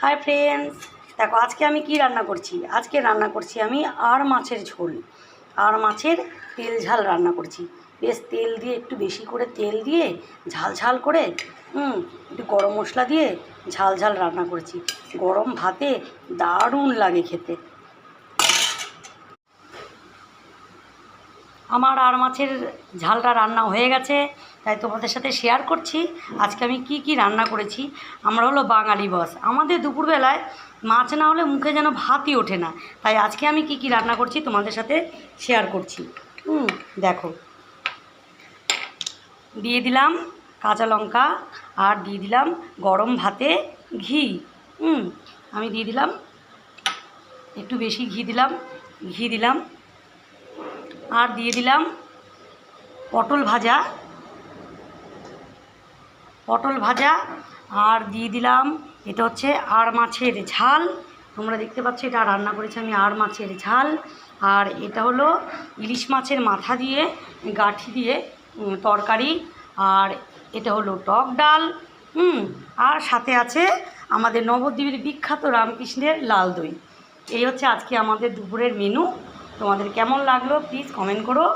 Hi friends, দেখো আজকে আমি কি রান্না করছি। আজকে রান্না করছি আমি আর মাছের ঝোল। আর মাছের তেল ঝাল রান্না করছি। বেশ তেল দিয়ে, একটু বেশি করে তেল দিয়ে ঝাল ঝাল করে একটু গরম মশলা দিয়ে ঝাল ঝাল রান্না করেছি। গরম ভাতে দারুণ লাগে খেতে। আমার আর মাছের ঝালটা রান্না হয়ে গেছে, তাই তোমাদের সাথে শেয়ার করছি আজকে আমি কি রান্না করেছি। আমরা হলো বাঙালি বস, আমাদের দুপুরবেলায় মাছ না হলে মুখে যেন ভাতই ওঠে না। তাই আজকে আমি কি রান্না করছি তোমাদের সাথে শেয়ার করছি। দেখো, দিয়ে দিলাম কাঁচা লঙ্কা আর দিয়ে দিলাম গরম ভাতে ঘি। আমি দিয়ে দিলাম একটু বেশি ঘি দিলাম আর দিয়ে দিলাম পটল ভাজা আর দিয়ে দিলাম, এটা হচ্ছে আর মাছের ঝাল। তোমরা দেখতে পাচ্ছ এটা রান্না করেছি আমি আর মাছের ঝাল। আর এটা হলো ইলিশ মাছের মাথা দিয়ে গাঁঠি দিয়ে তরকারি। আর এটা হলো টক ডাল। আর সাথে আছে আমাদের নবদ্বীপের বিখ্যাত রামকৃষ্ণের লাল দই। এই হচ্ছে আজকে আমাদের দুপুরের মেনু। তোমাদের কেমন লাগলো প্লিজ কমেন্ট করো।